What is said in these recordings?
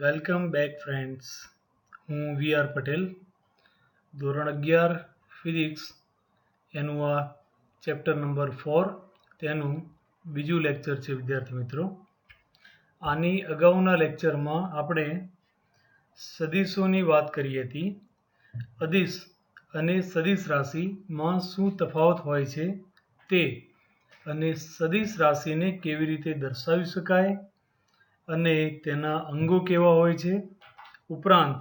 Welcome back friends. હું we are Patel. ધોરણ 11 physics એનું આ ચેપ્ટર નંબર 4 તેનું બીજું લેક્ચર છે વિદ્યાર્થી મિત્રો. આની અગાઉના લેક્ચરમાં આપણે સદિશોની વાત કરી હતી. અદિશ અને સદિશ રાશિમાં શું તફાવત હોય છે તે, અને સદિશ રાશિને કેવી રીતે દર્શાવી શકાય અને તેના અંગો કેવા હોય છે. ઉપરાંત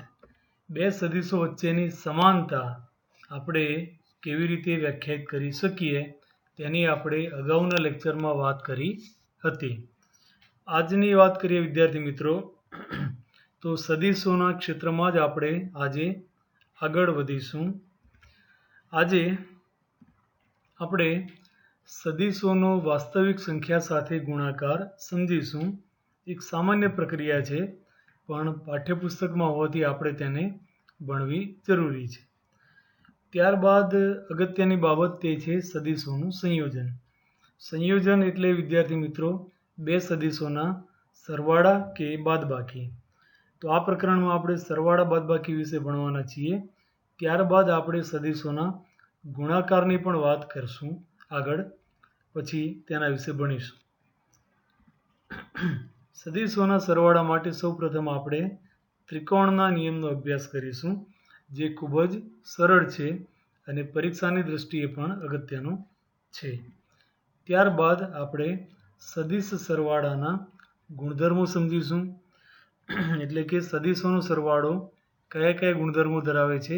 બે સદિશો વચ્ચેની સમાનતા આપણે કેવી રીતે વ્યાખ્યાયિત કરી શકીએ તેની આપણે અગાઉના લેક્ચરમાં વાત કરી હતી. આજની વાત કરીએ વિદ્યાર્થી મિત્રો, તો સદિશોના ક્ષેત્રમાં જ આપણે આજે આગળ વધીશું. આજે આપણે સદિશોનો વાસ્તવિક સંખ્યા સાથે ગુણાકાર સમજીશું. એક સામાન્ય પ્રક્રિયા છે, પણ પાઠ્યપુસ્તકમાં હોવાથી આપણે તેને ભણવી જરૂરી છે. ત્યારબાદ અગત્યની બાબત તે છે સદિશોનું સંયોજન. સંયોજન એટલે વિદ્યાર્થી મિત્રો બે સદિશોના સરવાળા કે બાદબાકી. તો આ પ્રકરણમાં આપણે સરવાળા બાદબાકી વિશે ભણવાના છીએ. ત્યારબાદ આપણે સદિશોના ગુણાકારની પણ વાત કરશું આગળ, પછી તેના વિશે ભણીશું. સદિશોના સરવાળા માટે સૌપ્રથમ આપણે ત્રિકોણના નિયમનો અભ્યાસ કરીશું, જે ખૂબ જ સરળ છે અને પરીક્ષાની દ્રષ્ટિએ પણ અગત્યનો છે. ત્યારબાદ આપણે સદિશ સરવાળાના ગુણધર્મો સમજીશું, એટલે કે સદિશોનો સરવાળો કયા કયા ગુણધર્મો ધરાવે છે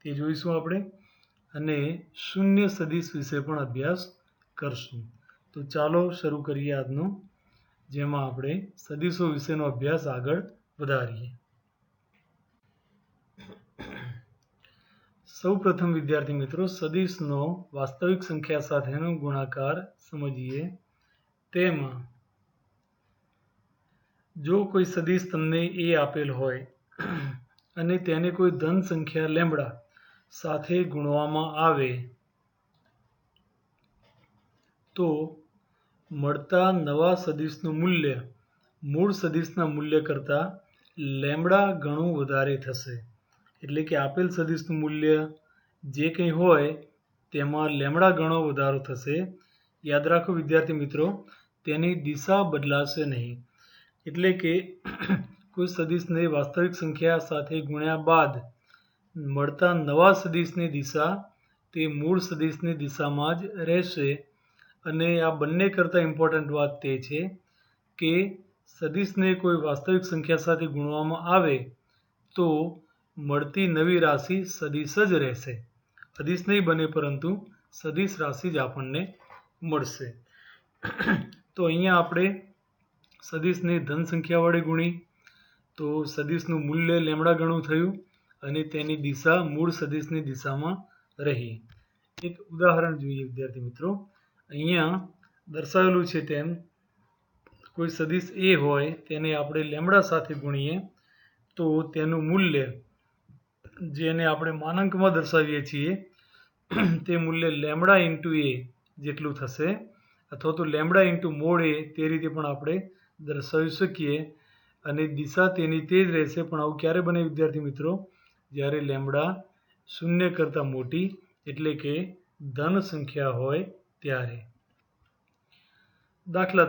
તે જોઈશું આપણે, અને શૂન્ય સદિશ વિશે પણ અભ્યાસ કરશું. તો ચાલો શરૂ કરીએ આજનો, જેમાં આપણે સદિશો વિશેનો અભ્યાસ આગળ વધારીએ. સૌ પ્રથમ વિદ્યાર્થી મિત્રો સદિશનો વાસ્તવિક સંખ્યા સાથેનો ગુણાકાર સમજીએ. તેમાં જો કોઈ સદિશ તમને એ આપેલ હોય અને તેને કોઈ ધન સંખ્યા લેમ્બડા સાથે ગુણવામાં આવે તો મળતા નવા સદિશનું મૂલ્ય મૂળ સદિશના મૂલ્ય કરતાં લેમ્બડા ગણું વધારે થશે. એટલે કે આપેલ સદિશનું મૂલ્ય જે કંઈ હોય તેમાં લેમ્બડા ગણો વધારો થશે. યાદ રાખો વિદ્યાર્થી મિત્રો, તેની દિશા બદલાશે નહીં. એટલે કે કોઈ સદિશને વાસ્તવિક સંખ્યા સાથે ગુણ્યા બાદ મળતા નવા સદિશની દિશા તે મૂળ સદિશની દિશામાં જ રહેશે. અને આ બંને કરતાં ઇમ્પોર્ટન્ટ વાત તે છે કે સદિશને કોઈ વાસ્તવિક સંખ્યા સાથે ગુણવામાં આવે તો મળતી નવી રાશિ સદિશ જ રહેશે. અદિશ નહીં બને, પરંતુ સદિશ રાશિ જ આપણને મળશે. તો અહીંયા આપણે સદિશને ધન સંખ્યા વડે ગુણી તો સદિશનું મૂલ્ય લેમ્બડા ગણું થયું અને તેની દિશા મૂળ સદિશની દિશામાં રહી. એક ઉદાહરણ જોઈએ વિદ્યાર્થી મિત્રો. અહીંયા દર્શાવેલું છે તેમ કોઈ સદિશ એ હોય તેને આપણે લેમ્બડા સાથે ગુણીએ તો તેનું મૂલ્ય, જેને આપણે માનાંકમાં દર્શાવીએ છીએ, તે મૂલ્ય લેમ્બડા ઇન્ટુ એ જેટલું થશે, અથવા તો લેમ્બડા ઇન્ટુ મોડ એ તે રીતે પણ આપણે દર્શાવી શકીએ. અને દિશા તેની તે જ રહેશે. પણ આવું ક્યારે બને વિદ્યાર્થી મિત્રો? જ્યારે લેમ્બડા શૂન્ય કરતાં મોટી એટલે કે ધન સંખ્યા હોય ત્યારે. દાખલા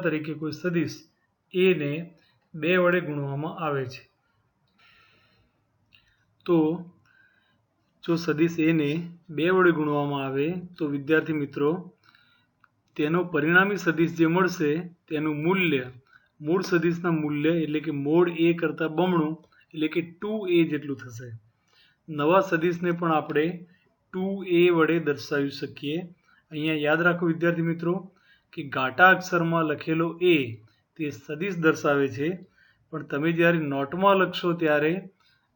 તરીકે કોઈ સદિશ એને 2 વડે ગુણવામાં આવે છે. તો જો સદિશ એને 2 વડે ગુણવામાં આવે તો વિદ્યાર્થી મિત્રો તેનો પરિણામી સદિશ જે મળશે તેનું મૂલ્ય મૂળ સદિશના મૂલ્ય એટલે કે મોડ એ કરતાં બમણું એટલે કે 2a જેટલું થશે. નવા સદિશને પણ આપણે 2a વડે દર્શાવી શકીએ. અહીંયા યાદ રાખો વિદ્યાર્થી મિત્રો કે ઘાટા અક્ષરમાં લખેલો a તે સદિશ દર્શાવે છે, પણ તમે જ્યારે નોટમાં લખશો ત્યારે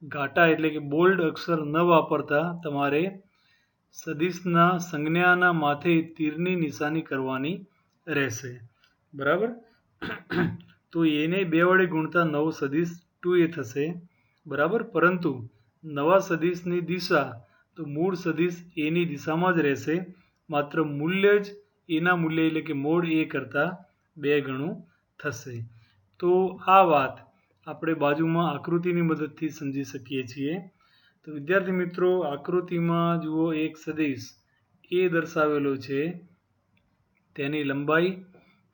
ઘાટા એટલે કે બોલ્ડ અક્ષર ન વાપરતા તમારે સદિશના સંજ્ઞાના માથે તીરની નિશાની કરવાની રહેશે. બરાબર? તો એને 2 વડે ગુણતા નવો સદિશ 2a થશે. બરાબર? પરંતુ નવા સદિશની દિશા તો મૂળ સદિશ એની દિશામાં જ રહેશે, માત્ર મૂલ્ય જ એના મૂલ્ય એટલે કે મોડ એ કરતાં 2 ગણું થશે. તો આ વાત આપણે બાજુમાં આકૃતિની મદદથી સમજી શકીએ છીએ. તો વિદ્યાર્થી મિત્રો, આકૃતિમાં જુઓ એક સદિશ એ દર્શાવેલો છે. તેની લંબાઈ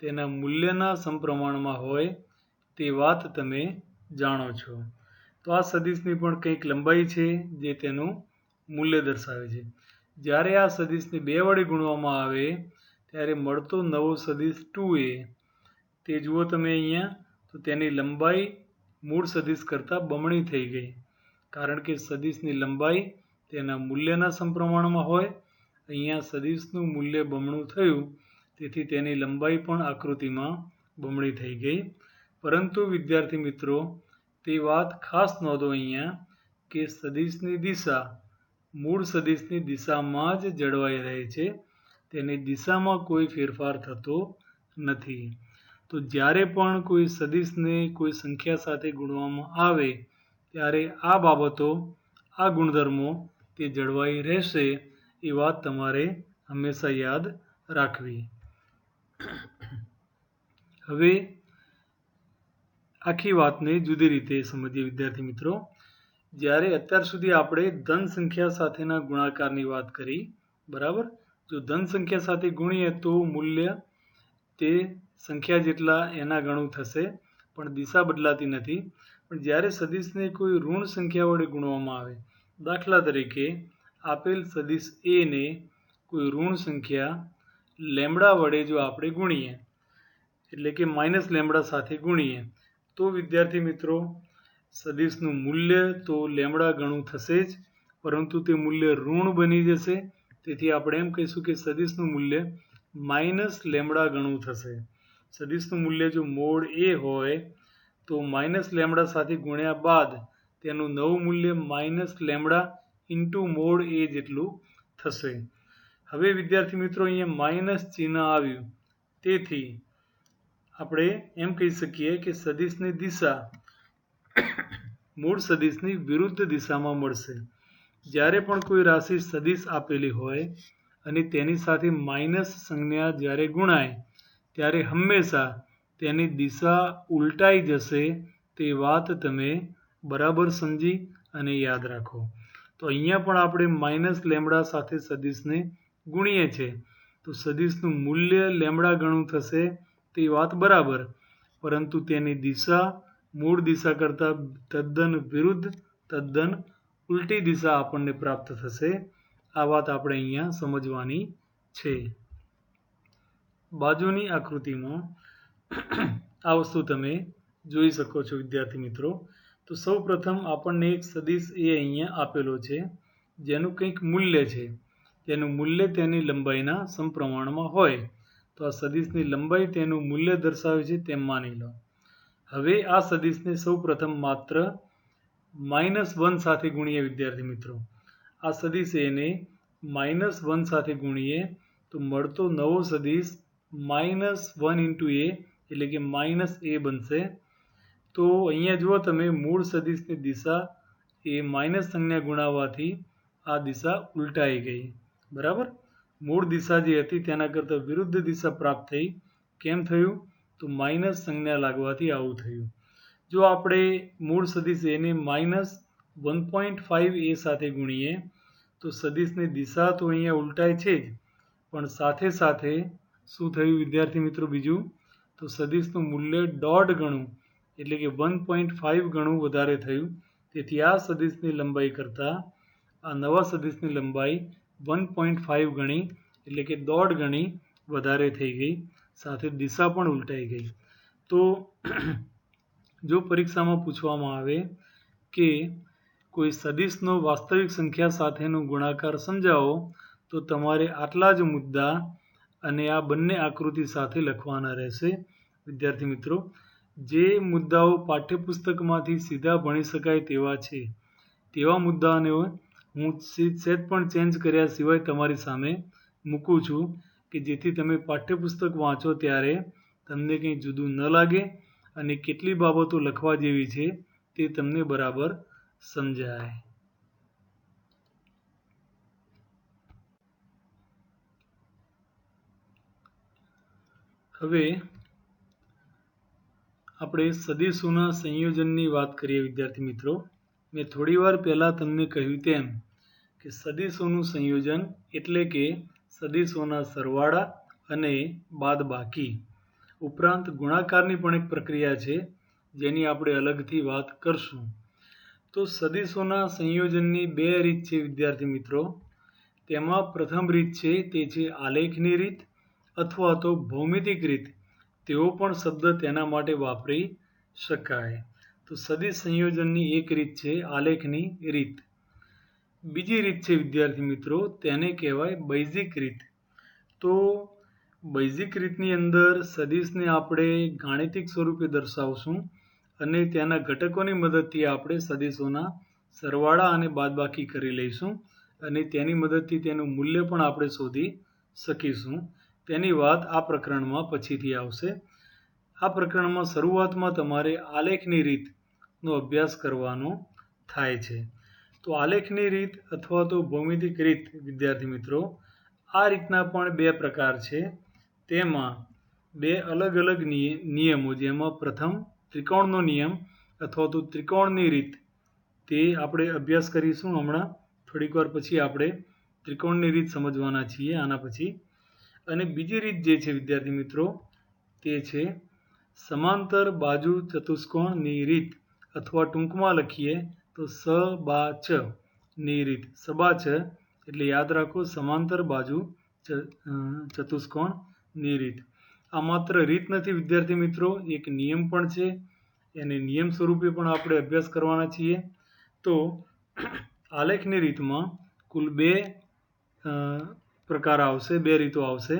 તેના મૂલ્યના સમપ્રમાણમાં હોય તે વાત તમે જાણો છો. તો આ સદિશની પણ કંઈક લંબાઈ છે જે તેનું મૂલ્ય દર્શાવે છે. જ્યારે આ સદિશને 2 વડે ગુણવામાં આવે ત્યારે મળતો નવો સદિશ 2a તે જુઓ તમે અહીંયા, તો તેની લંબાઈ મૂળ સદિશ કરતાં બમણી થઈ ગઈ. કારણ કે સદિશની લંબાઈ તેના મૂલ્યના સમપ્રમાણમાં હોય. અહીંયા સદિશનું મૂલ્ય બમણું થયું, તેથી તેની લંબાઈ પણ આકૃતિમાં બમણી થઈ ગઈ. પરંતુ વિદ્યાર્થી મિત્રો, તે વાત ખાસ નોંધો અહીંયા કે સદિશની દિશા મૂળ સદિશની દિશામાં જ જળવાઈ રહે છે. તેની દિશામાં કોઈ ફેરફાર થતો નથી. તો જ્યારે પણ કોઈ સદિશને કોઈ સંખ્યા સાથે ગુણવામાં આવે ત્યારે આ બાબતો, આ ગુણધર્મો તે જળવાઈ રહેશે. એ વાત તમારે હંમેશા યાદ રાખવી. હવે આખી વાતને જુદી રીતે સમજીએ વિદ્યાર્થી મિત્રો. જ્યારે અત્યાર સુધી આપણે ધન સંખ્યા સાથેના ગુણાકારની વાત કરી, બરાબર. જો ધન સંખ્યા સાથે ગુણીએ તો મૂલ્ય તે સંખ્યા જેટલા એના ગણું થશે, પણ દિશા બદલાતી નથી. પણ જ્યારે સદિશને કોઈ ઋણ સંખ્યા વડે ગુણવામાં આવે, દાખલા તરીકે આપેલ સદિશ એ ને કોઈ ઋણ સંખ્યા લેમ્બડા વડે જો આપણે ગુણીએ, એટલે કે માઇનસ લેમ્બડા સાથે ગુણીએ, તો વિદ્યાર્થી મિત્રો સદિશનું મૂલ્ય તો લેમ્બડા ગણું થશે જ, પરંતુ તે મૂલ્ય ઋણ બની જશે. તેથી આપણે એમ કહીશું કે સદિશનું મૂલ્ય માઇનસ લેમ્બડા ગણું થશે. સદિશનું મૂલ્ય જો મોડ એ હોય તો માઇનસ લેમ્બડા સાથે ગુણ્યા બાદ તેનું નવું મૂલ્ય માઇનસ લેમ્બડા ઇન્ટુ મોડ એ જેટલું થશે. હવે વિદ્યાર્થી મિત્રો, અહીંયા માઇનસ ચિહ્ન આવ્યું, તેથી આપણે એમ કહી શકીએ કે સદિશની દિશા મૂળ સદિશની વિરુદ્ધ દિશામાં મળશે. જ્યારે પણ કોઈ રાશિ સદિશ આપેલી હોય અને તેની સાથે માઇનસ સંજ્ઞા જ્યારે ગુણાય ત્યારે હંમેશા તેની દિશા ઉલટાઈ જશે. તે વાત તમે બરાબર સમજી અને યાદ રાખો. તો અહીંયા પણ આપણે માઇનસ લેમ્બડા સાથે સદિશને ગુણીએ છીએ, તો સદિશનું મૂલ્ય લેમ્બડા ગણું થશે. તે વાત બરાબર, પરંતુ તેની દિશા મૂળ દિશા કરતાં તદ્દન વિરુદ્ધ, તદ્દન ઉલટી દિશા આપણને પ્રાપ્ત થશે. આ વાત આપણે અહીંયા સમજવાની છે. બાજુની આકૃતિમાં આ વસ્તુ તમે જોઈ શકો છો વિદ્યાર્થી મિત્રો. તો સૌ પ્રથમ આપણને એક સદિશ એ અહીંયા આપેલો છે, જેનું કંઈક મૂલ્ય છે. તેનું મૂલ્ય તેની લંબાઈના સમપ્રમાણમાં હોય. તો આ સદિશની લંબાઈ તેનું મૂલ્ય દર્શાવે છે તેમ માની લો. હવે આ સદિશને સૌ પ્રથમ માત્ર -1 સાથે ગુણીએ વિદ્યાર્થી મિત્રો. આ સદિશ એને -1 સાથે ગુણીએ તો મળતો નવો સદિશ -1 ઇન્ટુ એ એટલે કે -a બનશે. તો અહીંયા જુઓ તમે, મૂળ સદિશની દિશા એ માઇનસ સંજ્ઞા ગુણાવવાથી આ દિશા ઉલટાઈ ગઈ, બરાબર. મૂળ દિશા જે હતી તેના કરતાં વિરુદ્ધ દિશા પ્રાપ્ત થઈ. કેમ થયું? તો માઇનસ સંજ્ઞા લાગવાથી આવું થયું. જો આપણે મૂળ સદિશ એને -1.5 એ સાથે ગુણીએ તો સદિશની દિશા તો અહીંયા ઉલટાય છે જ, પણ સાથે સાથે શું થયું વિદ્યાર્થી મિત્રો બીજું? તો સદિશનું મૂલ્ય 1.5 ગણું એટલે કે 1.5 ગણું વધારે થયું. તેથી આ સદિશની લંબાઈ કરતાં આ નવા સદિશની લંબાઈ 1.5 ગણી એટલે કે 1.5 ગણી વધારે થઈ ગઈ. સાથે દિશા પણ ઉલટાઈ ગઈ. તો જો પરીક્ષામાં પૂછવામાં આવે કે કોઈ સદિશનો વાસ્તવિક સંખ્યા સાથેનો ગુણાકાર સમજાવો, તો તમારે આટલા જ મુદ્દા અને આ બંને આકૃતિ સાથે લખવાના રહેશે વિદ્યાર્થી મિત્રો. જે મુદ્દાઓ પાઠ્યપુસ્તકમાંથી સીધા ભણી શકાય તેવા છે, તેવા મુદ્દાઓને હું સહેજ પણ ચેન્જ કર્યા સિવાય તમારી સામે મૂકું છું, કે જેથી તમે પાઠ્યપુસ્તક વાંચો ત્યારે તમને કંઈ જુદું ન લાગે અને કેટલી બાબતો લખવા જેવી છે તે તમને બરાબર સમજાય. હવે આપણે સદીશોના સંયોજનની વાત કરીએ વિદ્યાર્થી મિત્રો. મેં થોડી વાર પહેલાં તમને કહ્યું તેમ કે સદીશોનું સંયોજન એટલે કે સદીશોના સરવાળા અને બાદબાકી ઉપરાંત ગુણાકારની પણ એક પ્રક્રિયા છે જેની આપણે અલગથી વાત કરશું. તો સદીશોના સંયોજનની બે રીત છે વિદ્યાર્થી મિત્રો. તેમાં પ્રથમ રીત છે તે છે આલેખની રીત અથવા તો ભૌમિતિક રીત. તેવો પણ શબ્દ તેના માટે વાપરી શકાય. તો સદિશ સંયોજનની એક રીત છે આલેખની રીત. બીજી રીત છે વિદ્યાર્થી મિત્રો, તેને કહેવાય બૈજિક રીત. તો બૈજિક રીતની અંદર સદિશને આપણે ગાણિતિક સ્વરૂપે દર્શાવશું અને તેના ઘટકોની મદદથી આપણે સદિશોના સરવાળા અને બાદબાકી કરી લઈશું અને તેની મદદથી તેનું મૂલ્ય પણ આપણે શોધી શકીશું. તેની વાત આ પ્રકરણમાં પછીથી આવશે. આ પ્રકરણમાં શરૂઆતમાં તમારે આલેખની રીતનો અભ્યાસ કરવાનો થાય છે. તો આલેખની રીત અથવા તો ભૌમિતિક રીત વિદ્યાર્થી મિત્રો, આ રીતના પણ બે પ્રકાર છે. તેમાં બે અલગ અલગ નિયમો, જેમાં પ્રથમ ત્રિકોણનો નિયમ અથવા તો ત્રિકોણની રીત, તે આપણે અભ્યાસ કરીશું હમણાં. થોડીક વાર પછી આપણે ત્રિકોણની રીત સમજવાના છીએ આના પછી. અને બીજી રીત જે છે વિદ્યાર્થી મિત્રો, તે છે સમાંતર બાજુ ચતુષ્કોણની રીત અથવા ટૂંકમાં લખીએ તો સબાચ ની રીત. સબાચ એટલે યાદ રાખો સમાંતર બાજુ ચતુષ્કોણની રીત. આ માત્ર રીત નથી વિદ્યાર્થી મિત્રો, એક નિયમ પણ છે. એને નિયમ સ્વરૂપે પણ આપણે અભ્યાસ કરવાના છીએ. તો આલેખની રીતમાં કુલ બે પ્રકાર આવશે, બે રીતો આવશે,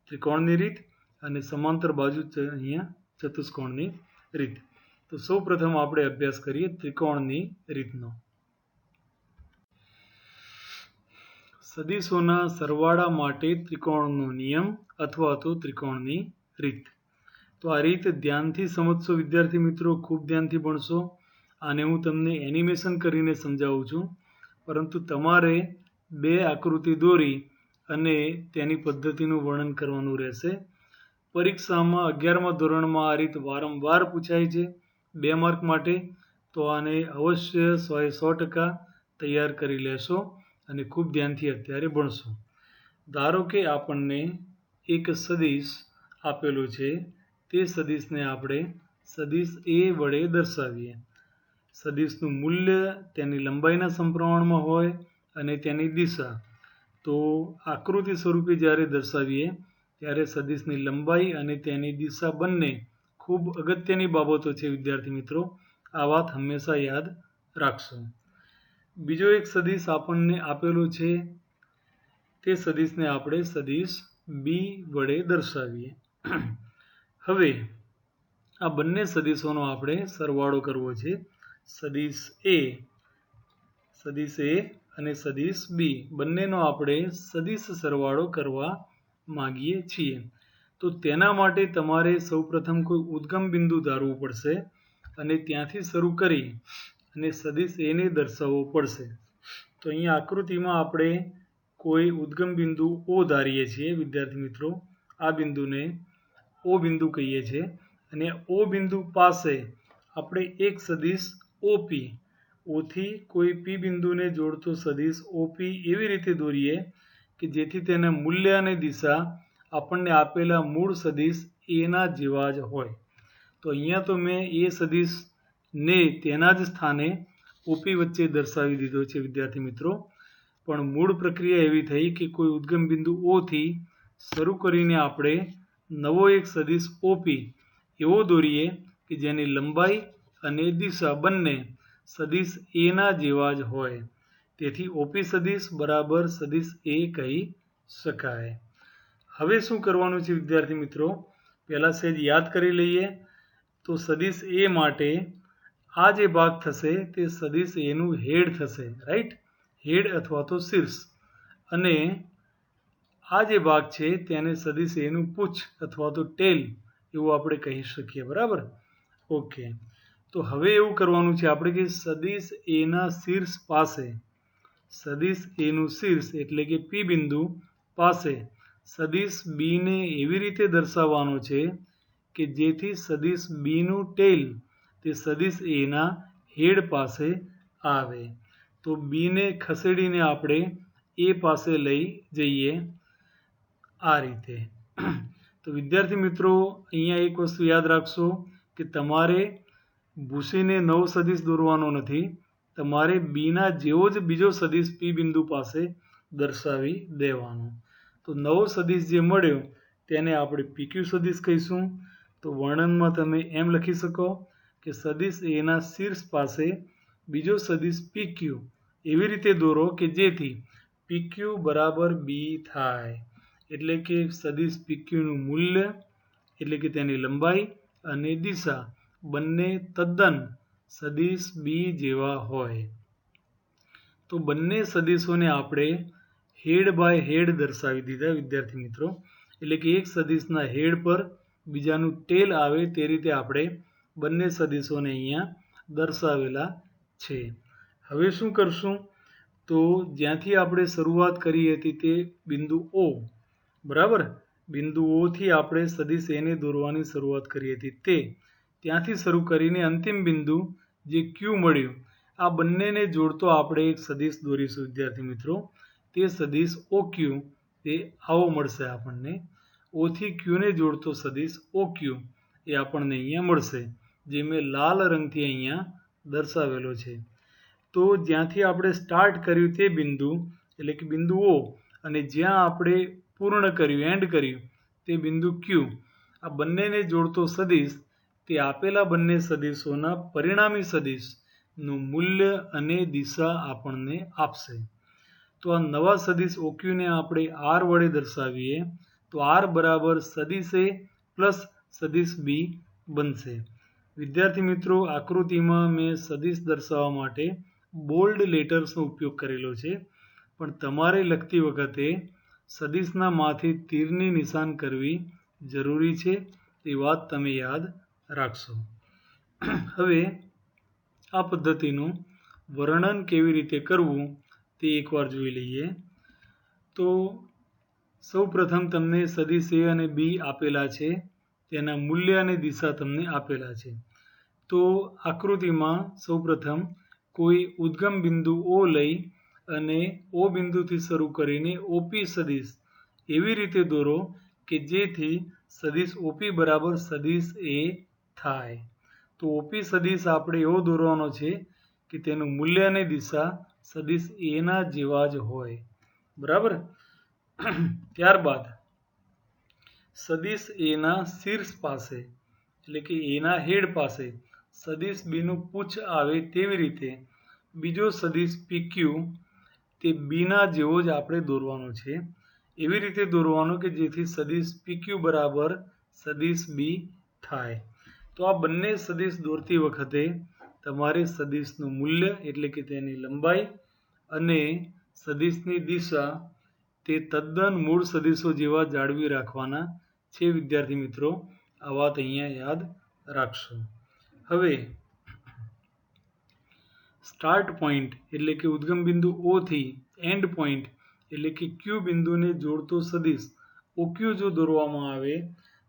ત્રિકોણની રીત અને સમાંતર બાજુ અહીંયા ચતુષ્કોણની રીત. તો સૌ પ્રથમ આપણે અભ્યાસ કરીએ ત્રિકોણની રીતનો. સદીશોના સરવાળા માટે ત્રિકોણનો નિયમ અથવા તો ત્રિકોણની રીત. તો આ રીત ધ્યાનથી સમજશો વિદ્યાર્થી મિત્રો, ખૂબ ધ્યાનથી ભણશો. આને હું તમને એનિમેશન કરીને સમજાવું છું, પરંતુ તમારે બે આકૃતિ દોરી અને તેની પદ્ધતિનું વર્ણન કરવાનું રહેશે. પરીક્ષામાં 11મા ધોરણમાં આ રીત વારંવાર પૂછાય છે 2 માર્ક માટે. તો આને અવશ્ય 100% તૈયાર કરી લેશો અને ખૂબ ધ્યાનથી અત્યારે ભણશો. ધારો કે આપણને એક સદિશ આપેલો છે. તે સદિશને આપણે સદિશ એ વડે દર્શાવીએ. સદિશનું મૂલ્ય તેની લંબાઈના સમપ્રમાણમાં હોય અને તેની દિશા. તો આકૃતિ સ્વરૂપે જ્યારે દર્શાવીએ ત્યારે સદિશની લંબાઈ અને તેની દિશા બંને ખૂબ અગત્યની બાબતો છે વિદ્યાર્થી મિત્રો. આ વાત હંમેશા યાદ રાખશો. બીજો એક સદિશ આપણને આપેલો છે. તે સદિશને આપણે સદિશ બી વડે દર્શાવીએ. હવે આ બંને સદિશોનો આપણે સરવાળો કરવો છે. સદિશ એ અને સદિશ બી બંનેનો આપણે સદિશ સરવાળો કરવા માંગીએ છીએ. તો તેના માટે તમારે સૌપ્રથમ કોઈ ઉદ્ગમ બિંદુ ધારવું પડશે અને ત્યાંથી શરૂ કરી અને સદિશ એને દર્શાવવો પડશે. તો અહીંયા આકૃતિમાં આપણે કોઈ ઉદ્ગમ બિંદુ ઓ ધારીએ છીએ વિદ્યાર્થી મિત્રો. આ બિંદુને ઓ બિંદુ કહીએ છીએ અને ઓ બિંદુ પાસે આપણે એક સદિશ ઓપી, ઓથી કોઈ પી બિંદુને જોડતો સદિશ ઓપી એવી રીતે દોરીએ કે જેથી તેના મૂલ્ય અને દિશા આપણને આપેલા મૂળ સદિશ એના જેવા જ હોય. તો અહીંયા તો મેં એ સદિશને તેના જ સ્થાને ઓપી વચ્ચે દર્શાવી દીધો છે વિદ્યાર્થી મિત્રો. પણ મૂળ પ્રક્રિયા એવી થઈ કે કોઈ ઉદ્ગમ બિંદુ ઓથી શરૂ કરીને આપણે નવો એક સદિશ ઓપી એવો દોરીએ કે જેની લંબાઈ અને દિશા બંને સદિશ એના જેવા જ હોય. તેથી ઓપી સદિશ બરાબર સદિશ એ કહી શકાય. હવે શું કરવાનું છે વિદ્યાર્થી મિત્રો, પહેલાં સહેજ યાદ કરી લઈએ. તો સદિશ એ માટે આ જે ભાગ થશે તે સદિશ એનું હેડ થશે, રાઈટ? હેડ અથવા તો શીર્ષ. અને આ જે ભાગ છે તેને સદિશ એનું પૂછ અથવા તો ટેલ એવું આપણે કહી શકીએ, બરાબર? ઓકે. તો હવે એવું કરવાનું છે આપણે કે સદિશ એના શીર્ષ પાસે, સદિશ એનું શીર્ષ એટલે કે પી બિંદુ પાસે સદિશ બીને એવી રીતે દર્શાવવાનો છે કે જેથી સદિશ બી નું ટેલ તે સદિશ એ ના હેડ પાસે આવે. તો બી ને ખસેડીને આપણે એ પાસે લઈ જઈએ આ રીતે. તો વિદ્યાર્થી મિત્રો, અહીંયા એક વસ્તુ યાદ રાખશો કે તમારે ભૂસીને નવો સદિશ દોરવાનો નથી, તમારે બીના જેવો જ બીજો સદિશ પી બિંદુ પાસે દર્શાવી દેવાનો. તો નવો સદિશ જે મળ્યો તેને આપણે પીક્યુ સદિશ કહીશું. તો વર્ણનમાં તમે એમ લખી શકો કે સદિશ એના શીર્ષ પાસે બીજો સદિશ પીક્યુ એવી રીતે દોરો કે જેથી પીક્યુ બરાબર બી થાય. એટલે કે સદિશ પીક્યુનું મૂલ્ય એટલે કે તેની લંબાઈ અને દિશા બંને તદ્દન સદિશ બી જેવા હોય. તો બંને સદિશોને આપણે હેડ બાય હેડ દર્શાવી દીધા વિદ્યાર્થી મિત્રો. એટલે કે એક સદિશના હેડ પર બીજાનું ટેલ આવે તે રીતે આપણે બંને સદિશોને અહીંયા દર્શાવેલા છે. હવે શું કરશું? તો જ્યાંથી આપણે શરૂઆત કરી હતી તે બિંદુ ઓ, બરાબર, બિંદુ ઓ થી આપણે સદિશ એને દોરવાની શરૂઆત કરી હતી તે ત્યાંથી શરૂ કરીને અંતિમ બિંદુ જે ક્યુ મળ્યું, આ બંનેને જોડતો આપણે એક સદિશ દોરીશું વિદ્યાર્થી મિત્રો. તે સદિશ ઓ ક્યુ તે આવો મળશે આપણને. ઓ થી ક્યુને જોડતો સદિશ ઓ ક્યુ એ આપણને અહીંયા મળશે, જે મેં લાલ રંગથી અહીંયા દર્શાવેલો છે. તો જ્યાંથી આપણે સ્ટાર્ટ કર્યું તે બિંદુ એટલે કે બિંદુ ઓ અને જ્યાં આપણે પૂર્ણ કર્યું એન્ડ કર્યું તે બિંદુ ક્યુ, આ બંનેને જોડતો સદિશ તે આપેલા બંને સદિશોના પરિણામી સદિશનું મૂલ્ય અને દિશા આપણને આપશે. તો આ નવા સદિશ ઓક્યુને આપણે આર વડે દર્શાવીએ તો આર બરાબર સદિશ એ પ્લસ સદિશ બી બનશે. વિદ્યાર્થી મિત્રો, આકૃતિમાં મેં સદિશ દર્શાવવા માટે બોલ્ડ લેટર્સનો ઉપયોગ કરેલો છે, પણ તમારે લખતી વખતે સદિશના માથે તીરની નિશાન કરવી જરૂરી છે. એ વાત તમે યાદ રાખશો. હવે આ પદ્ધતિનું વર્ણન કેવી રીતે કરવું તે એકવાર જોઈ લઈએ. તો સૌ પ્રથમ તમને સદિશ એ અને બી આપેલા છે, તેના મૂલ્ય અને દિશા તમને આપેલા છે. તો આકૃતિમાં સૌ પ્રથમ કોઈ ઉદ્ગમ બિંદુ ઓ લઈ અને ઓ બિંદુથી શરૂ કરીને ઓપી સદિશ એવી રીતે દોરો કે જેથી સદિશ ઓપી બરાબર સદિશ એ થાય. તો ઓપી સદિશ આપણે એવો દોરવાનો છે કે તેનું મૂલ્ય અને દિશા સદિશ એના જેવા જ હોય, બરાબર. ત્યારબાદ સદિશ એના શીર્ષ પાસે એટલે કે એના હેડ પાસે સદિશ બીનું પૂછ આવે તેવી રીતે બીજો સદિશ પીક્યુ તે બીના જેવો જ આપણે દોરવાનો છે. એવી રીતે દોરવાનો કે જેથી સદિશ પીક્યુ બરાબર સદિશ બી થાય. તો આ બંને સદિશ દોરતી વખતે તમારે સદિશનું મૂલ્ય એટલે કે તેની લંબાઈ અને સદિશની દિશા તે તદ્દન મૂળ સદિશો જેવા જાળવી રાખવાના છે વિદ્યાર્થી મિત્રો. આ વાત અહીંયા યાદ રાખશો. હવે સ્ટાર્ટ પોઈન્ટ એટલે કે ઉદ્ગમ બિંદુ ઓ થી એન્ડ પોઈન્ટ એટલે કે ક્યુ બિંદુને જોડતો સદિશ ઓક્યુ જો દોરવામાં આવે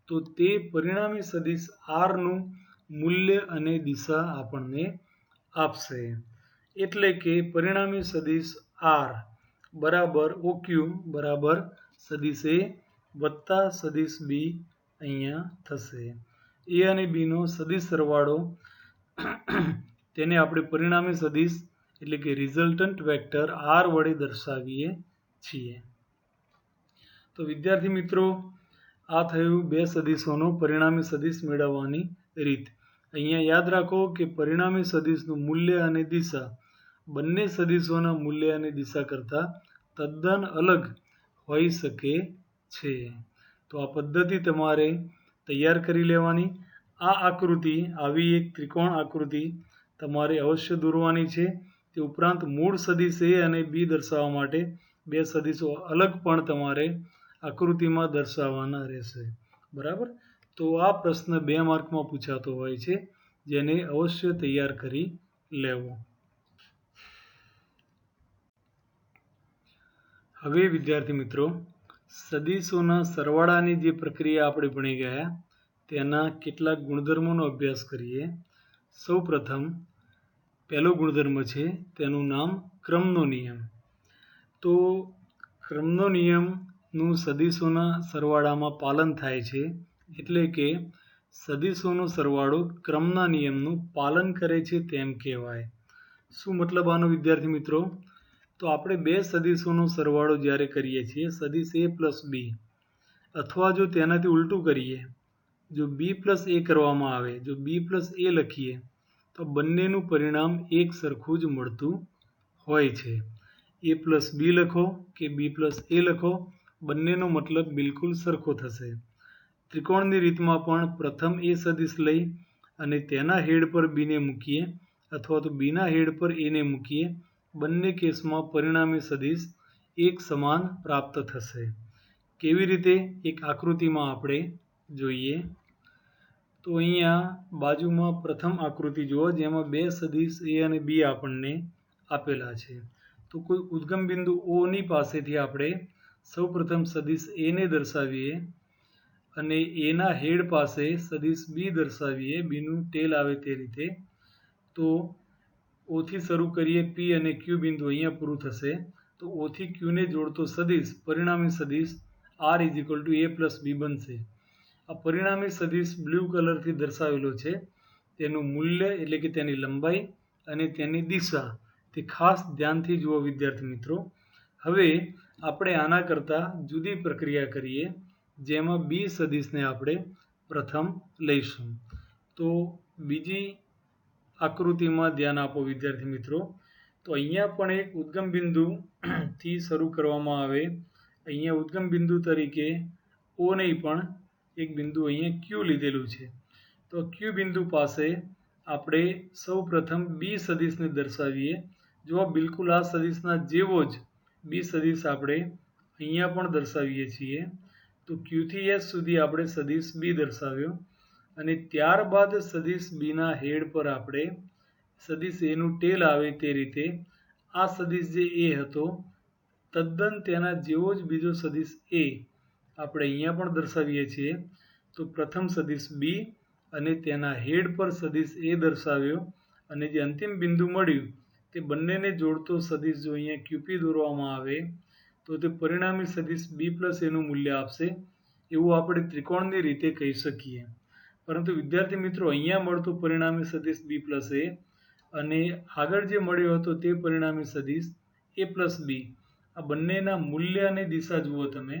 તો તે પરિણામી સદિશ આરનું મૂલ્ય અને દિશા આપણને આપશે. એટલે કે પરિણામી સદિશ આર બરાબર ઓક્યુ બરાબર સદિશ એ વત્તા સદિશ બી અહીંયા થશે. એ અને બીનો સદિશ સરવાળો તેને આપણે પરિણામી સદિશ એટલે કે રિઝલ્ટન્ટ વેક્ટર આર વડે દર્શાવીએ છીએ. તો વિદ્યાર્થી મિત્રો, આ થયું બે સદિશોનો પરિણામી સદિશ મેળવવાની રીત. અહીંયા યાદ રાખો કે પરિણામી સદિશનું મૂલ્ય અને દિશા બંને સદિશોના મૂલ્ય અને દિશા કરતાં તદ્દન અલગ હોઈ શકે છે. તો આ પદ્ધતિ તમારે તૈયાર કરી લેવાની. આ આકૃતિ આવી એક ત્રિકોણ આકૃતિ તમારે અવશ્ય દોરવાની છે. તે ઉપરાંત મૂળ સદિશ એ અને બી દર્શાવવા માટે બે સદિશો અલગ પણ તમારે આકૃતિમાં દર્શાવવાના રહેશે, બરાબર. તો આ પ્રશ્ન 2 માર્કમાં પૂછાતો હોય છે, જેને અવશ્ય તૈયાર કરી લેવો. હવે વિદ્યાર્થી મિત્રો, સદિશોના સરવાળાની જે પ્રક્રિયા આપણે ભણી ગયા તેના કેટલાક ગુણધર્મોનો અભ્યાસ કરીએ. સૌ પ્રથમ પહેલો ગુણધર્મ છે તેનું નામ ક્રમનો નિયમ. તો ક્રમનો નિયમનું સદીશોના સરવાળામાં પાલન થાય છે, એટલે કે સદીશોનો સરવાળો ક્રમના નિયમનું પાલન કરે છે તેમ કહેવાય. શું મતલબ આનો વિદ્યાર્થી મિત્રો? તો આપણે બે સદીશોનો સરવાળો જ્યારે કરીએ છીએ, સદીશ a પ્લસ બી, અથવા જો તેનાથી ઉલટું કરીએ, જો બી પ્લસ એ કરવામાં આવે, જો બી પ્લસ એ લખીએ, તો બંનેનું પરિણામ એક સરખું જ મળતું હોય છે. એ પ્લસ બી લખો કે બી પ્લસ એ લખો, બંનેનો મતલબ બિલકુલ સરખો થશે. ત્રિકોણની રીતમાં પણ પ્રથમ એ સદીશ લઈ અને તેના હેડ પર બીને મૂકીએ, અથવા તો બીના હેડ પર એને મૂકીએ, બંને કેસમાં પરિણામી સદીશ એક સમાન પ્રાપ્ત થશે. કેવી રીતે? એક આકૃતિમાં આપણે જોઈએ. તો અહીંયા બાજુમાં પ્રથમ આકૃતિ જુઓ, જેમાં બે સદીશ એ અને બી આપણને આપેલા છે. તો કોઈ ઉદ્ગમ બિંદુ O ની પાસેથી આપણે સૌપ્રથમ સદીશ એ ને દર્શાવીએ અને એના હેડ પાસે સદીશ બી દર્શાવીએ, બીનું ટેલ આવે તે રીતે. તો O થી શરૂ કરીએ, P અને Q બિંદુ અહીંયા પૂરું થશે. તો O થી Q ને જોડતો સદીશ, પરિણામી સદીશ R = A પ્લસ બી બનશે. આ પરિણામી સદીશ બ્લુ કલરથી દર્શાવેલો છે. તેનું મૂલ્ય એટલે કે તેની લંબાઈ અને તેની દિશા તે ખાસ ધ્યાનથી જુઓ વિદ્યાર્થી મિત્રો. હવે આપણે આના કરતાં જુદી પ્રક્રિયા કરીએ, જેમાં બી સદીશને આપણે પ્રથમ લઈશું. તો બીજી આકૃતિમાં ધ્યાન આપો વિદ્યાર્થી મિત્રો. તો અહીંયા પણ એક ઉદ્ગમ બિંદુથી શરૂ કરવામાં આવે. અહીંયા ઉદ્ગમ બિંદુ તરીકે O નહીં પણ એક બિંદુ અહીંયા Q લીધેલું છે. તો Q બિંદુ પાસે આપણે સૌ પ્રથમ બી સદીશને દર્શાવીએ. જો બિલકુલ આ સદીશના જેવો જ બી સદીશ આપણે અહીંયા પણ દર્શાવીએ છીએ. તો Q થી S સુધી આપણે સદીશ બી દર્શાવ્યો અને ત્યારબાદ સદીશ બીના હેડ પર આપણે સદીશ એનું ટેલ આવે તે રીતે આ સદીશ જે એ હતો તદ્દન તેના જેવો જ બીજો સદીશ એ આપણે અહીંયા પણ દર્શાવીએ છીએ. તો પ્રથમ સદીશ બી અને તેના હેડ પર સદીશ એ દર્શાવ્યો અને જે અંતિમ બિંદુ મળ્યું તે બંનેને જોડતો સદીશ જો અહીંયા QP દોરવામાં આવે તો તે પરિણામી સદીશ બી પ્લસ એનું મૂલ્ય આપશે, એવું આપણે ત્રિકોણની રીતે કહી શકીએ. પરંતુ વિદ્યાર્થી મિત્રો, અહીંયા મળતો પરિણામી સદીશ બી પ્લસ એ અને આગળ જે મળ્યો હતો તે પરિણામી સદીશ એ પ્લસ બી, આ બંનેના મૂલ્ય અને દિશા જુઓ તમે.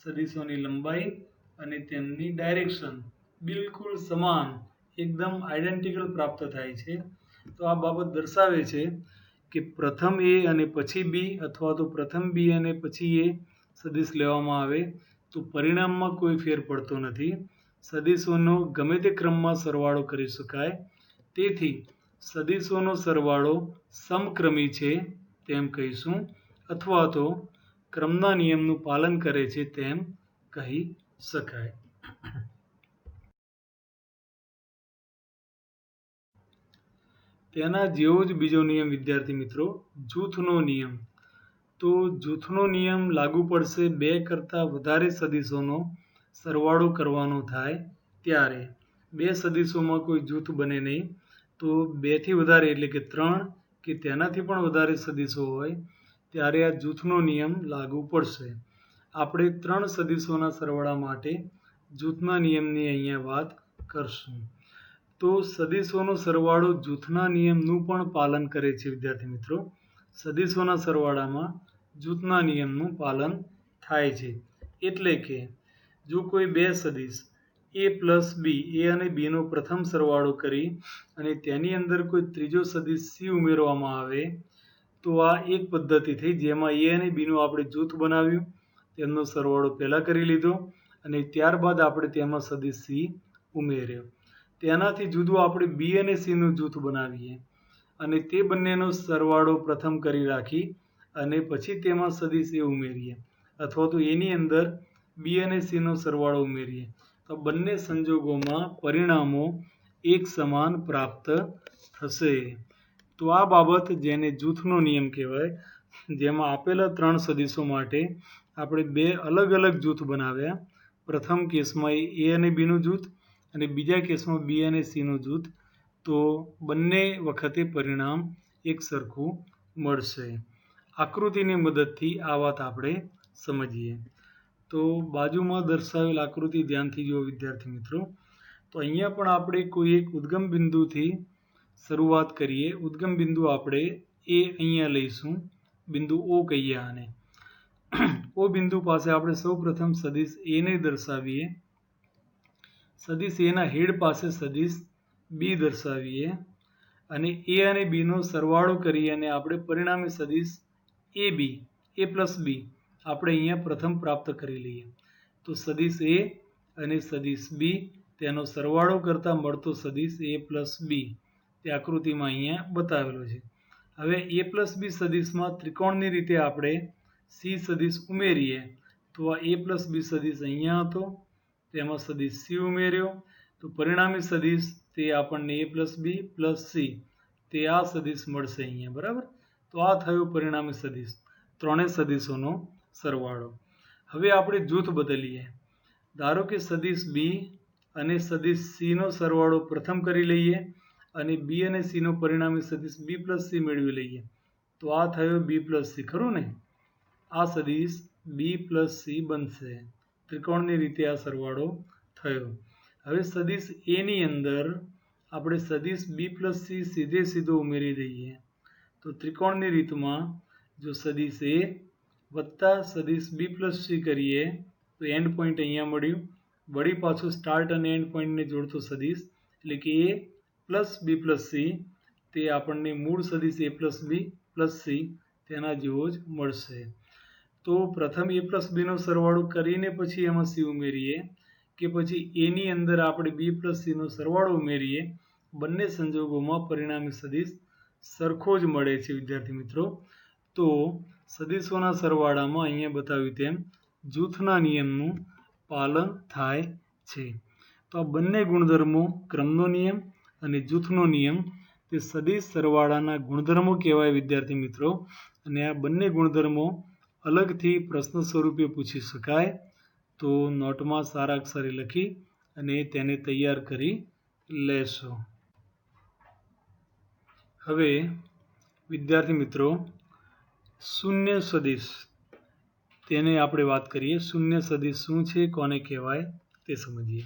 સદીશોની લંબાઈ અને તેમની ડાયરેક્શન બિલકુલ સમાન, એકદમ આઈડેન્ટિકલ પ્રાપ્ત થાય છે. તો આ બાબત દર્શાવે છે કે પ્રથમ એ અને પછી બી, અથવા તો પ્રથમ બી અને પછી એ સદીશ લેવામાં આવે તો પરિણામમાં કોઈ ફેર પડતો નથી. સદીશોનો ગમે તે ક્રમમાં સરવાળો કરી શકાય. તેથી સદીશોનો સરવાળો સમક્રમી છે તેમ કહીશું, અથવા તો ક્રમના નિયમનું પાલન કરે છે તેમ કહી શકાય. તેના જેવો જ બીજો નિયમ વિદ્યાર્થી મિત્રો, જૂથનો નિયમ. તો જૂથનો નિયમ લાગુ પડશે બે કરતાં વધારે સદીશોનો સરવાળો કરવાનો થાય ત્યારે. બે સદીશોમાં કોઈ જૂથ બને નહીં. તો બેથી વધારે એટલે કે 3 કે તેનાથી પણ વધારે સદીશો હોય ત્યારે આ જૂથનો નિયમ લાગુ પડશે. આપણે 3 સદીશોના સરવાળા માટે જૂથના નિયમની અહીંયા વાત કરશું. તો સદીશોનો સરવાળો જૂથના નિયમનું પણ પાલન કરે છે વિદ્યાર્થી મિત્રો. સદીશોના સરવાળામાં જૂથના નિયમનું પાલન થાય છે. એટલે કે જો કોઈ બે સદીશ એ પ્લસ બી, એ અને બીનો પ્રથમ સરવાળો કરી અને તેની અંદર કોઈ ત્રીજો સદીશ સી ઉમેરવામાં આવે તો આ એક પદ્ધતિ થઈ, જેમાં એ અને બીનું આપણે જૂથ બનાવ્યું, તેમનો સરવાળો પહેલાં કરી લીધો અને ત્યારબાદ આપણે તેમાં સદીશ સી ઉમેર્યો. તેનાથી જુદું આપણે બી અને સીનું જૂથ બનાવીએ અને તે બંનેનો સરવાળો પ્રથમ કરી રાખી અને પછી તેમાં સદીશ એ ઉમેરીએ, અથવા તો એની અંદર બી અને સીનો સરવાળો ઉમેરીએ. તો બંને સંજોગોમાં પરિણામો એક સમાન પ્રાપ્ત થશે. તો આ બાબત જેને જૂથનો નિયમ કહેવાય, જેમાં આપેલા 3 સદીશો માટે આપણે બે અલગ અલગ જૂથ બનાવ્યા. પ્રથમ કેસમાં એ અને બીનું જૂથ અને બીજા કેસમાં બી અને સીનું જૂથ, તો બંને વખતે પરિણામ એક સરખું મળશે. આકૃતિની મદદથી આ વાત આપણે સમજીએ. તો બાજુમાં દર્શાવેલ આકૃતિ ધ્યાનથી જુઓ વિદ્યાર્થી મિત્રો. તો અહીંયા પણ આપણે કોઈ એક ઉદ્ગમ બિંદુથી શરૂઆત કરીએ. ઉદ્ગમ બિંદુ આપણે એ અહીંયા લઈશું, બિંદુ ઓ કહીએ આને. ઓ બિંદુ પાસે આપણે સૌપ્રથમ સદિશ એ ને દર્શાવીએ. સદિશ એના હેડ પાસે સદિશ બી દર્શાવીએ અને એ અને બીનો સરવાળો કરી અને આપણે પરિણામી સદિશ એ બી, એ પ્લસ બી આપણે અહીંયા પ્રથમ પ્રાપ્ત કરી લઈએ. તો સદિશ એ અને સદિશ બી તેનો સરવાળો કરતાં મળતો સદિશ એ પ્લસ બી તે આકૃતિમાં અહીંયા બતાવેલો છે. હવે એ પ્લસ બી સદિશમાં ત્રિકોણની રીતે આપણે સી સદિશ ઉમેરીએ તો આ એ પ્લસ બી સદિશ અહીંયા હતો, તેમાં સદિશ સી ઉમેર્યો તો પરિણામી સદિશ તે આપણને એ પ્લસ બી પ્લસ સી તે આ સદિશ મળશે અહીંયા. બરાબર, તો આ થયું પરિણામી સદિશ, ત્રણેય સદિશોનો સરવાળો. હવે આપણે જૂથ બદલીએ. ધારો કે સદિશ બી અને સદિશ સીનો સરવાળો પ્રથમ કરી લઈએ અને બી અને સીનો પરિણામી સદિશ બી પ્લસ સી મેળવી લઈએ. તો આ થયો બી પ્લસ સી, ખરું ને? આ સદિશ બી પ્લસ સી બનશે. ત્રિકોણની રીતે આ સરવાળો થયો. હવે સદિશ એની અંદર આપણે સદિશ બી પ્લસ સી સીધે સીધો ઉમેરી દઈએ. તો ત્રિકોણની રીતમાં જો સદિશ એ વત્તા સદિશ બી પ્લસ સી કરીએ તો એન્ડ પોઈન્ટ અહીંયા મળ્યું. વળી પાછું સ્ટાર્ટ અને એન્ડ પોઈન્ટને જોડતો સદિશ એટલે કે એ પ્લસ બી પ્લસ સી તે આપણને મૂળ સદિશ એ પ્લસ બી પ્લસ સી તેના જેવો જ મળશે. તો પ્રથમ એ પ્લસ બીનો સરવાળો કરીને પછી એમાં સી ઉમેરીએ કે પછી એની અંદર આપણે બી પ્લસ સીનો સરવાળો ઉમેરીએ, બંને સંજોગોમાં પરિણામી સદિશ સરખો જ મળે છે વિદ્યાર્થી મિત્રો. તો સદિશોના સરવાળામાં અહીંયા બતાવ્યું તેમ જૂથના નિયમનું પાલન થાય છે. તો આ બંને ગુણધર્મો, ક્રમનો નિયમ અને જૂથનો નિયમ, તે સદિશ સરવાળાના ગુણધર્મો કહેવાય વિદ્યાર્થી મિત્રો. અને આ બંને ગુણધર્મો અલગથી પ્રશ્ન સ્વરૂપે પૂછી શકાય. તો નોટમાં સારા અક્ષરે લખી અને તેને તૈયાર કરી લેશો. હવે વિદ્યાર્થી મિત્રો શૂન્ય સદિશ તેને આપણે વાત કરીએ. શૂન્ય સદિશ શું છે, કોને કહેવાય તે સમજીએ.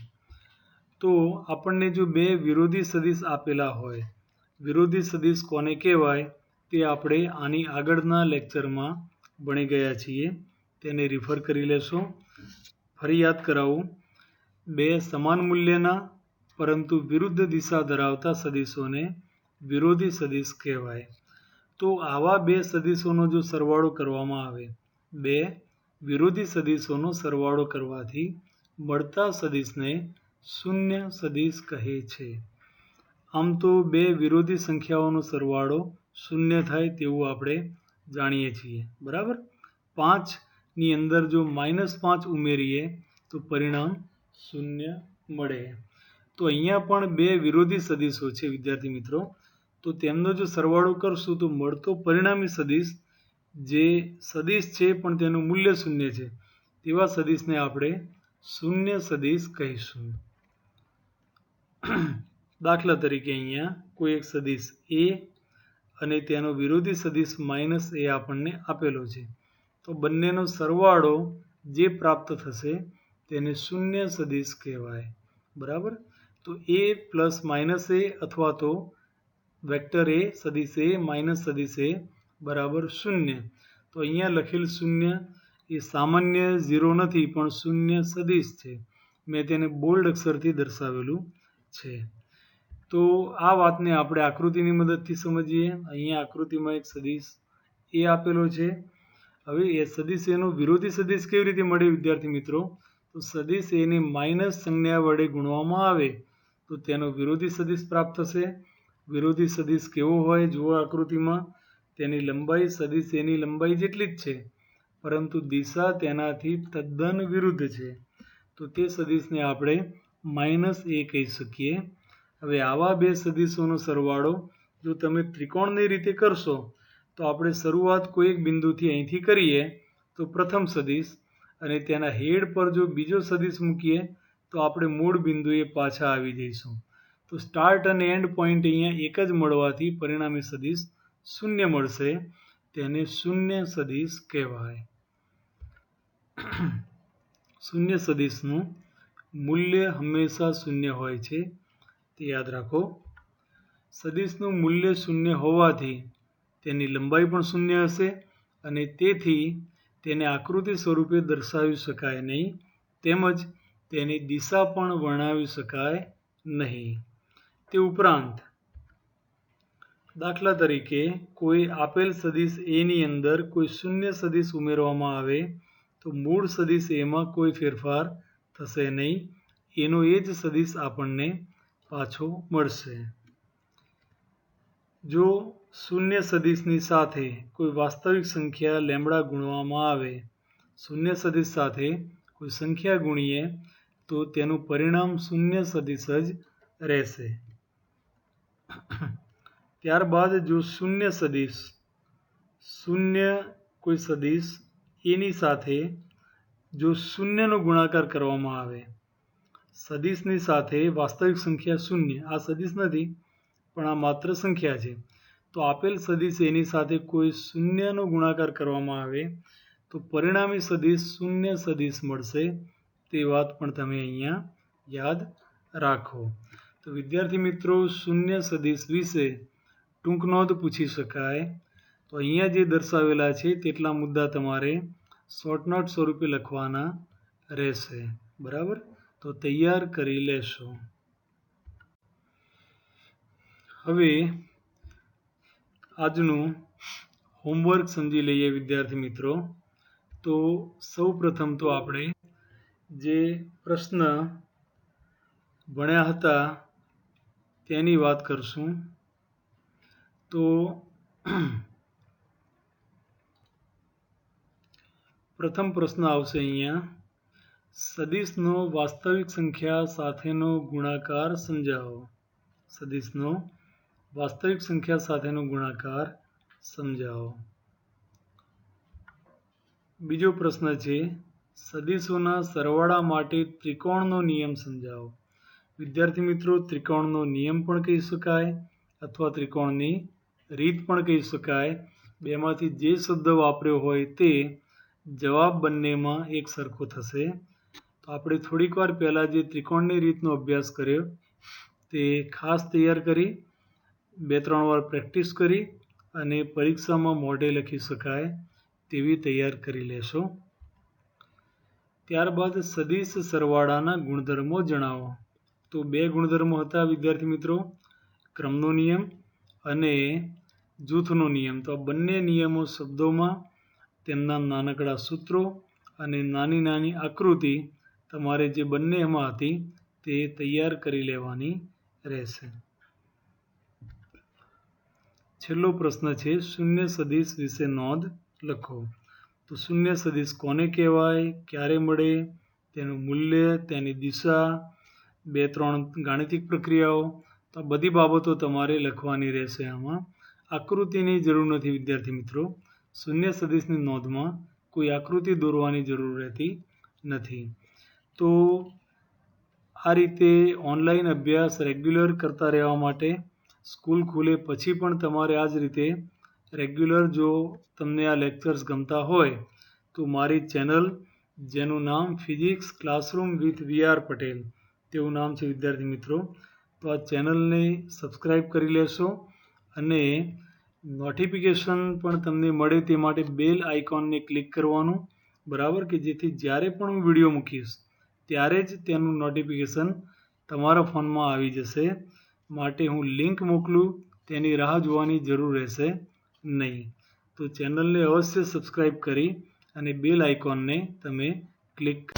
તો આપણને જો બે વિરોધી સદિશ આપેલા હોય, વિરોધી સદિશ કોને કહેવાય તે આપણે આની આગળના લેક્ચરમાં ભણી ગયા છીએ, તેને રિફર કરી લેશો. ફરી યાદ કરાવું, બે સમાન મૂલ્યના પરંતુ વિરુદ્ધ દિશા ધરાવતા સદિશોને વિરોધી સદિશ કહેવાય. તો આવા બે સદિશોનો જો સરવાળો કરવામાં આવે, બે વિરોધી સદિશોનો સરવાળો કરવાથી મળતા સદિશને શૂન્ય સદિશ કહે છે. આમ તો બે વિરોધી સંખ્યાઓનો સરવાળો શૂન્ય થાય તેવું આપણે જાણીએ છીએ. બરાબર, 5ની અંદર જો -5 ઉમેરીએ તો પરિણામ શૂન્ય મળે. તો અહીંયા પણ બે વિરોધી સદિશો છે વિદ્યાર્થી મિત્રો. તો તેમનો જો સરવાળો કરશું તો મળતો પરિણામી સદિશ જે સદિશ છે પણ તેનું મૂલ્ય શૂન્ય છે તેવા સદિશને આપણે શૂન્ય સદિશ કહીશું. દાખલા તરીકે અહીંયા કોઈ એક સદિશ એ અને તેનો વિરોધી સદિશ -a આપણને આપેલો છે. તો બંનેનો સરવાળો જે પ્રાપ્ત થશે તેને શૂન્ય સદિશ કહેવાય. બરાબર, તો a પ્લસ -a અથવા તો વેક્ટર એ સદિશ એ માઇનસ સદિશ એ બરાબર શૂન્ય. તો અહીંયા લખેલ શૂન્ય એ સામાન્ય 0 નથી પણ શૂન્ય સદિશ છે. મેં તેને બોલ્ડ અક્ષરથી દર્શાવેલું છે. તો આ વાતને આપણે આકૃતિની મદદથી સમજીએ. અહીંયા આકૃતિમાં એક સદિશ એ આપેલો છે. હવે એ સદિશ એનો વિરોધી સદિશ કેવી રીતે મળે વિદ્યાર્થી મિત્રો? તો સદિશ એને માઇનસ સંજ્ઞા વડે ગુણવામાં આવે તો તેનો વિરોધી સદિશ પ્રાપ્ત થશે. વિરોધી સદિશ કેવો હોય જુઓ આકૃતિમાં, તેની લંબાઈ સદિશ એની લંબાઈ જેટલી જ છે પરંતુ દિશા તેનાથી તદ્દન વિરુદ્ધ છે. તો તે સદિશને આપણે -a કહી શકીએ. હવે આવા બે સદિશોનો સરવાળો જો તમે ત્રિકોણની રીતે કરશો તો આપણે શરૂઆત કોઈ એક બિંદુથી અહીંથી કરીએ તો પ્રથમ સદિશ અને તેના હેડ પર જો બીજો સદિશ મૂકીએ તો તો આપણે મૂળ બિંદુએ પાછા આવી જઈશું. તો સ્ટાર્ટ અને એન્ડ પોઈન્ટ અહીંયા એક જ મળવાથી પરિણામી સદિશ શૂન્ય મળશે. તેને શૂન્ય સદિશ કહેવાય. શૂન્ય સદિશનું મૂલ્ય હંમેશા શૂન્ય હોય છે, તે યાદ રાખો. સદિશનું મૂલ્ય શૂન્ય હોવાથી તેની લંબાઈ પણ શૂન્ય હશે અને તેથી તેને આકૃતિ સ્વરૂપે દર્શાવી શકાય નહીં, તેમજ તેની દિશા પણ વર્ણવી શકાય નહીં. તે ઉપરાંત દાખલા તરીકે કોઈ આપેલ સદિશ A ની અંદર કોઈ શૂન્ય સદિશ ઉમેરવામાં આવે તો મૂળ સદિશ એમાં કોઈ ફેરફાર થશે નહીં. એનો એ જ સદિશ આપણને પાછો મળશે. જો શૂન્ય સદિશની સાથે કોઈ વાસ્તવિક સંખ્યા લેમ્બડા ગુણવામાં આવે, શૂન્ય સદિશ સાથે કોઈ સંખ્યા ગુણીએ તો તેનું પરિણામ શૂન્ય સદિશ જ રહેશે. ત્યારબાદ જો શૂન્ય કોઈ સદિશ એની સાથે જો શૂન્યનો ગુણાકાર કરવામાં આવે, સદિશની સાથે વાસ્તવિક સંખ્યા શૂન્ય, આ સદિશ નથી પણ આ માત્ર સંખ્યા છે, તો આપેલ સદિશ એની સાથે કોઈ શૂન્યનો ગુણાકાર કરવામાં આવે તો પરિણામી સદિશ શૂન્ય સદિશ મળશે. તે વાત પણ તમે અહીંયા યાદ રાખો. તો વિદ્યાર્થી મિત્રો, શૂન્ય સદિશ વિશે ટૂંક નોંધ પૂછી શકાય. તો અહીંયા જે દર્શાવેલા છે તેટલા મુદ્દા તમારે શોર્ટ નોટ સ્વરૂપે લખવાના રહેશે. બરાબર? તો તૈયાર કરી લેશો. હવે આજનું હોમવર્ક સમજી લઈએ વિદ્યાર્થી મિત્રો. તો સૌ પ્રથમ તો આપણે જે પ્રશ્ન ભણ્યા હતા તેની વાત કરશું. તો પ્રથમ પ્રશ્ન આવશે અહીંયા, સદિશનો વાસ્તવિક સંખ્યા સાથેનો ગુણાકાર સમજાવો. સદિશનો વાસ્તવિક સંખ્યા સાથેનો ગુણાકાર સમજાવો. બીજો પ્રશ્ન છે, સદિશોના સરવાળા માટે ત્રિકોણનો નિયમ સમજાવો. વિદ્યાર્થી મિત્રો, ત્રિકોણનો નિયમ પણ કહી શકાય અથવા ત્રિકોણની રીત પણ કહી શકાય. બેમાંથી જે શબ્દ વાપર્યો હોય તે જવાબ બંનેમાં એક સરખો થશે. તો આપણે થોડીક વાર પહેલાં જે ત્રિકોણની રીતનો અભ્યાસ કર્યો તે ખાસ તૈયાર કરી, 2-3 વાર પ્રેક્ટિસ કરી અને પરીક્ષામાં મોઢે લખી શકાય તેવી તૈયાર કરી લેશો. ત્યારબાદ સદિશ સરવાળાના ગુણધર્મો જણાવો. તો 2 ગુણધર્મો હતા વિદ્યાર્થી મિત્રો, ક્રમનો નિયમ અને જૂથનો નિયમ. તો આ બંને નિયમો શબ્દોમાં, તેમના નાનકડા સૂત્રો અને નાની નાની આકૃતિ તમારે જે બંને એમાં હતી તે તૈયાર કરી લેવાની રહેશે. છેલ્લો પ્રશ્ન છે, શૂન્ય સદિશ વિશે નોંધ લખો. તો શૂન્ય સદિશ કોને કહેવાય, ક્યારે મળે, તેનું મૂલ્ય, તેની દિશા, 2-3 ગાણિતિક પ્રક્રિયાઓ, તો આ બધી બાબતો તમારે લખવાની રહેશે. આમાં આકૃતિની જરૂર નથી વિદ્યાર્થી મિત્રો. શૂન્ય સદિશની નોંધમાં કોઈ આકૃતિ દોરવાની જરૂર રહેતી નથી. તો આ રીતે ઓનલાઈન અભ્યાસ રેગ્યુલર કરતા રહેવા માટે સ્કૂલ ખુલે પછી પણ તમારે આ જ રીતે રેગ્યુલર, જો તમને આ લેક્ચર્સ ગમતા હોય તો મારી ચેનલ, જેનું નામ physics classroom with VR Patel તેવું નામ છે વિદ્યાર્થી મિત્રો, તો આ ચેનલને સબસ્ક્રાઈબ કરી લેશો અને નોટિફિકેશન પણ તમને મળે તે માટે બેલ આઇકોનને ક્લિક કરવાનું. બરાબર? કે જેથી જ્યારે પણ હું વિડીયો મૂકીશ ત્યારે જ તેનું નોટિફિકેશન તમારા ફોનમાં આવી જશે. માટે હું લિંક મોકલું તેની રાહ જોવાની જરૂર રહેશે નહીં. તો ચેનલને અવશ્ય સબસ્ક્રાઈબ કરી અને બેલ આઇકોનને તમે ક્લિક